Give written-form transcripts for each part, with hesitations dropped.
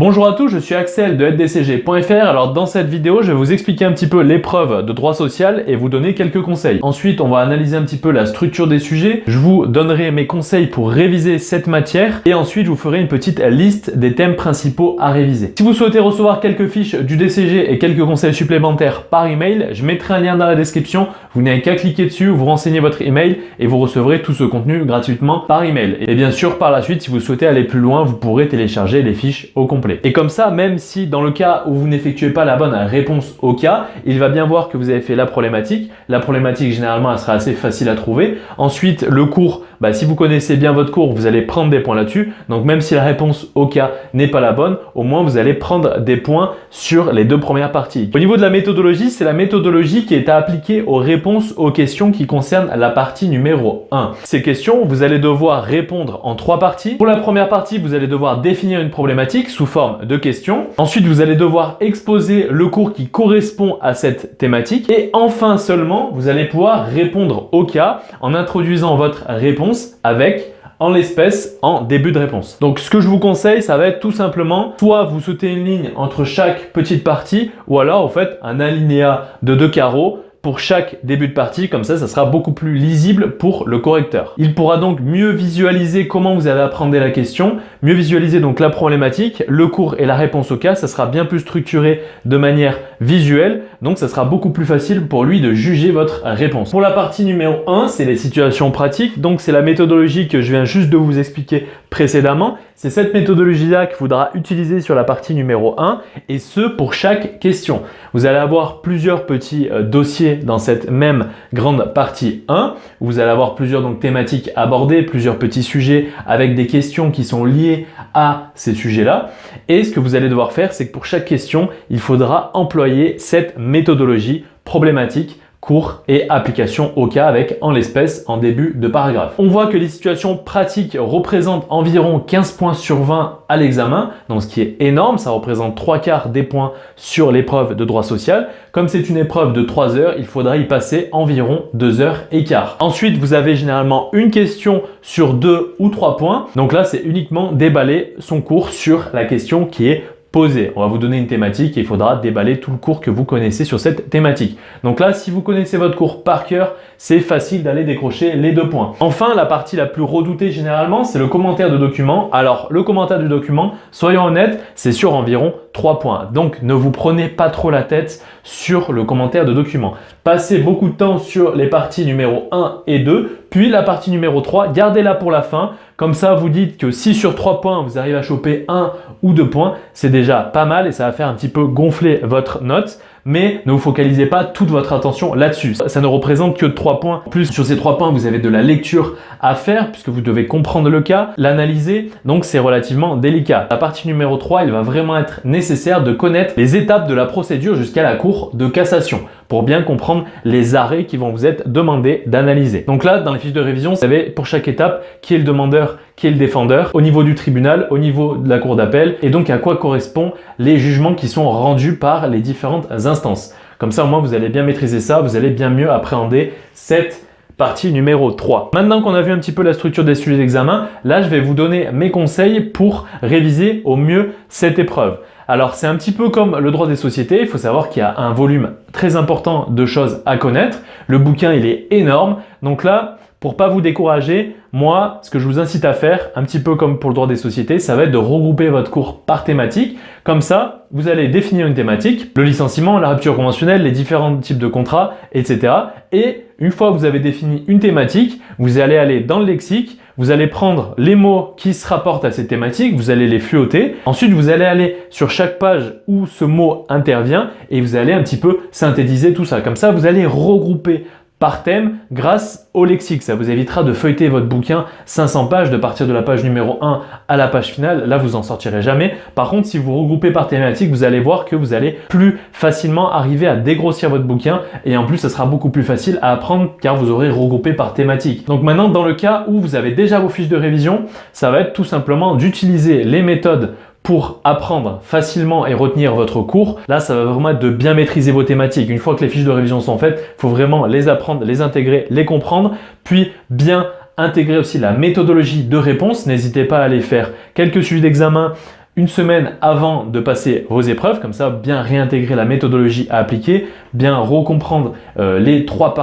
Bonjour à tous, je suis Axel de LDCG.fr. Alors dans cette vidéo, je vais vous expliquer un petit peu l'épreuve de droit social et vous donner quelques conseils. Ensuite, on va analyser un petit peu la structure des sujets. Je vous donnerai mes conseils pour réviser cette matière et ensuite je vous ferai une petite liste des thèmes principaux à réviser. Si vous souhaitez recevoir quelques fiches du DCG et quelques conseils supplémentaires par email, je mettrai un lien dans la description. Vous n'avez qu'à cliquer dessus, vous renseignez votre email et vous recevrez tout ce contenu gratuitement par email. Et bien sûr, par la suite, si vous souhaitez aller plus loin, vous pourrez télécharger les fiches au complet. Et comme ça, même si dans le cas où vous n'effectuez pas la bonne réponse au cas, il va bien voir que vous avez fait la problématique. La problématique, généralement, elle sera assez facile à trouver. Ensuite, le cours, si vous connaissez bien votre cours, vous allez prendre des points là-dessus. Donc, même si la réponse au cas n'est pas la bonne, au moins, vous allez prendre des points sur les deux premières parties. Au niveau de la méthodologie, c'est la méthodologie qui est à appliquer aux réponses aux questions qui concernent la partie numéro 1. Ces questions, vous allez devoir répondre en 3 parties. Pour la première partie, vous allez devoir définir une problématique sous forme de questions. Ensuite, vous allez devoir exposer le cours qui correspond à cette thématique. Et enfin seulement, vous allez pouvoir répondre au cas en introduisant votre réponse avec en l'espèce en début de réponse. Donc ce que je vous conseille, ça va être tout simplement soit vous sautez une ligne entre chaque petite partie ou alors vous faites un alinéa de 2 carreaux pour chaque début de partie, comme ça sera beaucoup plus lisible pour le correcteur. Il pourra donc mieux visualiser comment vous allez apprendre la question, mieux visualiser donc la problématique, le cours et la réponse au cas, ça sera bien plus structuré de manière visuelle, donc ça sera beaucoup plus facile pour lui de juger votre réponse. Pour la partie numéro 1, c'est les situations pratiques, donc c'est la méthodologie que je viens juste de vous expliquer précédemment. C'est cette méthodologie-là qu'il faudra utiliser sur la partie numéro 1 et ce pour chaque question. Vous allez avoir plusieurs petits dossiers dans cette même grande partie 1. Vous allez avoir plusieurs thématiques abordées, plusieurs petits sujets avec des questions qui sont liées à ces sujets-là. Et ce que vous allez devoir faire, c'est que pour chaque question, il faudra employer cette méthodologie problématique, cours et application au cas avec en l'espèce en début de paragraphe. On voit que les situations pratiques représentent environ 15 points sur 20 à l'examen, donc ce qui est énorme, ça représente 3/4 des points sur l'épreuve de droit social. Comme c'est une épreuve de 3 heures, il faudra y passer environ 2 heures et quart. Ensuite, vous avez généralement une question sur 2 ou 3 points, donc là c'est uniquement déballer son cours sur la question qui est posé. On va vous donner une thématique et il faudra déballer tout le cours que vous connaissez sur cette thématique. Donc là, si vous connaissez votre cours par cœur, c'est facile d'aller décrocher les 2 points. Enfin, la partie la plus redoutée généralement, c'est le commentaire de document. Alors, le commentaire du document, soyons honnêtes, c'est sur environ 3 points. Donc, ne vous prenez pas trop la tête sur le commentaire de document. Passez beaucoup de temps sur les parties numéro 1 et 2, puis la partie numéro 3, gardez-la pour la fin. Comme ça, vous dites que si sur 3 points, vous arrivez à choper 1 ou 2 points, c'est déjà pas mal et ça va faire un petit peu gonfler votre note. Mais ne vous focalisez pas toute votre attention là-dessus. Ça ne représente que 3 points. En plus, sur ces 3 points, vous avez de la lecture à faire puisque vous devez comprendre le cas, l'analyser. Donc, c'est relativement délicat. La partie numéro 3, il va vraiment être nécessaire de connaître les étapes de la procédure jusqu'à la cour de cassation pour bien comprendre les arrêts qui vont vous être demandés d'analyser. Donc là, dans les fiches de révision, vous savez pour chaque étape qui est le demandeur, qui est le défendeur, au niveau du tribunal, au niveau de la cour d'appel et donc à quoi correspondent les jugements qui sont rendus par les différentes instances. Comme ça, au moins, vous allez bien maîtriser ça, vous allez bien mieux appréhender cette partie numéro 3. Maintenant qu'on a vu un petit peu la structure des sujets d'examen, là, je vais vous donner mes conseils pour réviser au mieux cette épreuve. Alors, c'est un petit peu comme le droit des sociétés. Il faut savoir qu'il y a un volume très important de choses à connaître. Le bouquin, il est énorme. Donc là, pour pas vous décourager, moi, ce que je vous incite à faire, un petit peu comme pour le droit des sociétés, ça va être de regrouper votre cours par thématique. Comme ça, vous allez définir une thématique, le licenciement, la rupture conventionnelle, les différents types de contrats, etc. Et une fois que vous avez défini une thématique, vous allez aller dans le lexique, vous allez prendre les mots qui se rapportent à cette thématique, vous allez les fluoter. Ensuite, vous allez aller sur chaque page où ce mot intervient et vous allez un petit peu synthétiser tout ça. Comme ça, vous allez regrouper par thème grâce au lexique. Ça vous évitera de feuilleter votre bouquin 500 pages, de partir de la page numéro 1 à la page finale. Là, vous en sortirez jamais. Par contre, si vous regroupez par thématique, vous allez voir que vous allez plus facilement arriver à dégrossir votre bouquin et en plus, ça sera beaucoup plus facile à apprendre car vous aurez regroupé par thématique. Donc maintenant, dans le cas où vous avez déjà vos fiches de révision, ça va être tout simplement d'utiliser les méthodes pour apprendre facilement et retenir votre cours. Là, ça va vraiment être de bien maîtriser vos thématiques. Une fois que les fiches de révision sont faites, il faut vraiment les apprendre, les intégrer, les comprendre, puis bien intégrer aussi la méthodologie de réponse. N'hésitez pas à aller faire quelques sujets d'examen une semaine avant de passer vos épreuves, comme ça bien réintégrer la méthodologie à appliquer, bien recomprendre les trois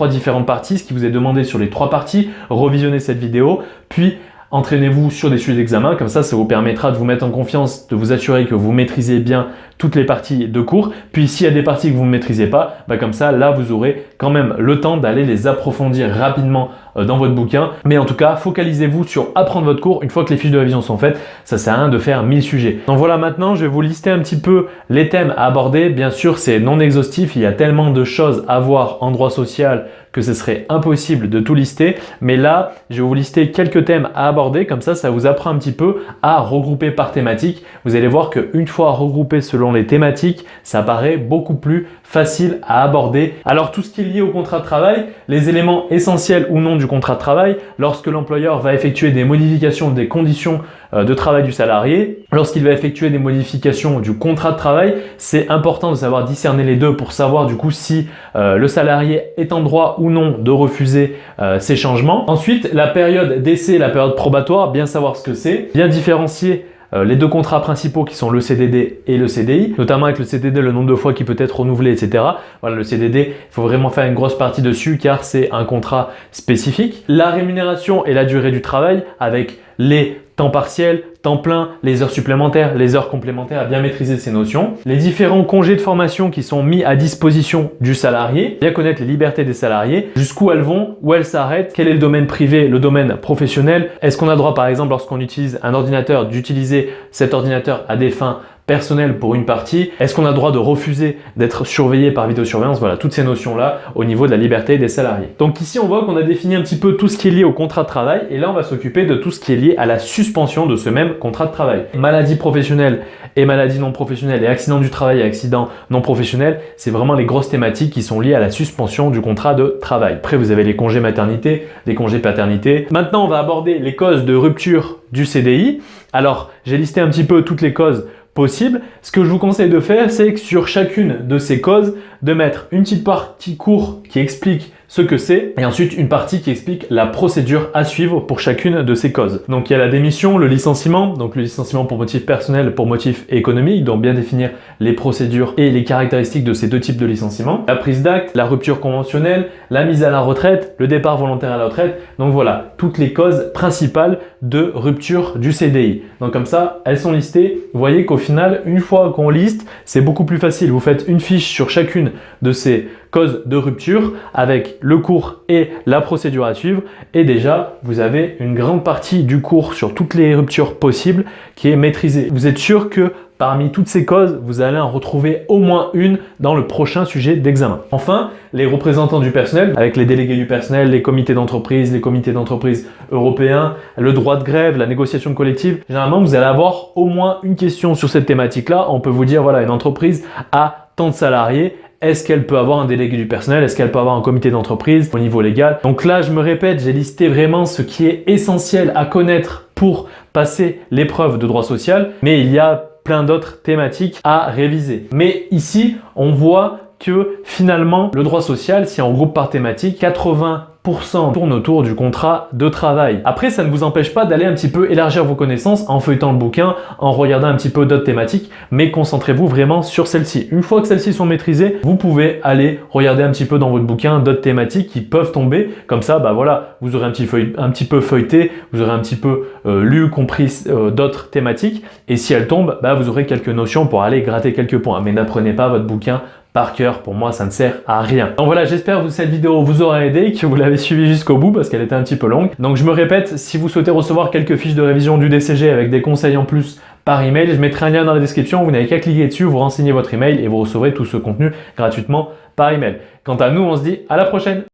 différentes parties, ce qui vous est demandé sur les 3 parties, revisionner cette vidéo, puis entraînez-vous sur des sujets d'examen, comme ça vous permettra de vous mettre en confiance, de vous assurer que vous maîtrisez bien toutes les parties de cours. Puis s'il y a des parties que vous ne maîtrisez pas, comme ça là vous aurez quand même le temps d'aller les approfondir rapidement dans votre bouquin. Mais en tout cas, focalisez-vous sur apprendre votre cours. Une fois que les fiches de révision sont faites, ça sert à rien de faire 1000 sujets. Donc voilà, maintenant je vais vous lister un petit peu les thèmes à aborder. Bien sûr, c'est non exhaustif, il y a tellement de choses à voir en droit social que ce serait impossible de tout lister. Mais là, je vais vous lister quelques thèmes à aborder. Comme ça vous apprend un petit peu à regrouper par thématique. Vous allez voir qu'une fois regroupé selon les thématiques, ça paraît beaucoup plus facile à aborder. Alors tout ce qui est lié au contrat de travail, les éléments essentiels ou non du contrat de travail, lorsque l'employeur va effectuer des modifications des conditions de travail du salarié, lorsqu'il va effectuer des modifications du contrat de travail, c'est important de savoir discerner les deux pour savoir du coup si le salarié est en droit ou non de refuser ces changements. Ensuite, la période d'essai, la période probatoire, bien savoir ce que c'est, bien différencier les 2 contrats principaux qui sont le CDD et le CDI, notamment avec le CDD, le nombre de fois qui peut être renouvelé, etc. Voilà, le CDD, il faut vraiment faire une grosse partie dessus car c'est un contrat spécifique. La rémunération et la durée du travail avec les temps partiels, temps plein, les heures supplémentaires, les heures complémentaires, à bien maîtriser ces notions. Les différents congés de formation qui sont mis à disposition du salarié, bien connaître les libertés des salariés, jusqu'où elles vont, où elles s'arrêtent, quel est le domaine privé, le domaine professionnel. Est-ce qu'on a le droit par exemple lorsqu'on utilise un ordinateur d'utiliser cet ordinateur à des fins personnel pour une partie? Est-ce qu'on a le droit de refuser d'être surveillé par vidéosurveillance? Voilà, toutes ces notions-là au niveau de la liberté des salariés. Donc ici, on voit qu'on a défini un petit peu tout ce qui est lié au contrat de travail et là, on va s'occuper de tout ce qui est lié à la suspension de ce même contrat de travail. Maladie professionnelle et maladie non professionnelle et accident du travail et accident non professionnel, c'est vraiment les grosses thématiques qui sont liées à la suspension du contrat de travail. Après, vous avez les congés maternité, les congés paternité. Maintenant, on va aborder les causes de rupture du CDI. Alors, j'ai listé un petit peu toutes les causes possible. Ce que je vous conseille de faire, c'est que sur chacune de ces causes, de mettre une petite partie courte qui explique ce que c'est et ensuite une partie qui explique la procédure à suivre pour chacune de ces causes. Donc il y a la démission, le licenciement, donc le licenciement pour motif personnel, pour motif économique, donc bien définir les procédures et les caractéristiques de ces 2 types de licenciement. La prise d'acte, la rupture conventionnelle, la mise à la retraite, le départ volontaire à la retraite. Donc voilà, toutes les causes principales de rupture du CDI. Donc comme ça, elles sont listées. Vous voyez qu'au final, une fois qu'on liste, c'est beaucoup plus facile. Vous faites une fiche sur chacune de ces causes de rupture avec le cours et la procédure à suivre et déjà vous avez une grande partie du cours sur toutes les ruptures possibles qui est maîtrisée. Vous êtes sûr que parmi toutes ces causes, vous allez en retrouver au moins une dans le prochain sujet d'examen. Enfin, les représentants du personnel, avec les délégués du personnel, les comités d'entreprise européens, le droit de grève, la négociation collective. Généralement, vous allez avoir au moins une question sur cette thématique-là. On peut vous dire, voilà, une entreprise a tant de salariés. Est-ce qu'elle peut avoir un délégué du personnel? Est-ce qu'elle peut avoir un comité d'entreprise au niveau légal? Donc là, je me répète, j'ai listé vraiment ce qui est essentiel à connaître pour passer l'épreuve de droit social, mais il y a plein d'autres thématiques à réviser. Mais ici, on voit que finalement, le droit social, si on regroupe par thématique, 80% tourne autour du contrat de travail. Après, ça ne vous empêche pas d'aller un petit peu élargir vos connaissances en feuilletant le bouquin, en regardant un petit peu d'autres thématiques, mais concentrez-vous vraiment sur celles-ci. Une fois que celles-ci sont maîtrisées, vous pouvez aller regarder un petit peu dans votre bouquin d'autres thématiques qui peuvent tomber. Comme ça, voilà, vous aurez un petit peu feuilleté, vous aurez un petit peu lu, compris d'autres thématiques. Et si elles tombent, vous aurez quelques notions pour aller gratter quelques points. Mais n'apprenez pas votre bouquin par cœur, pour moi ça ne sert à rien. Donc voilà, j'espère que cette vidéo vous aura aidé, que vous l'avez suivi jusqu'au bout parce qu'elle était un petit peu longue. Donc je me répète, si vous souhaitez recevoir quelques fiches de révision du DCG avec des conseils en plus par email, je mettrai un lien dans la description, vous n'avez qu'à cliquer dessus, vous renseignez votre email et vous recevrez tout ce contenu gratuitement par email. Quant à nous, on se dit à la prochaine.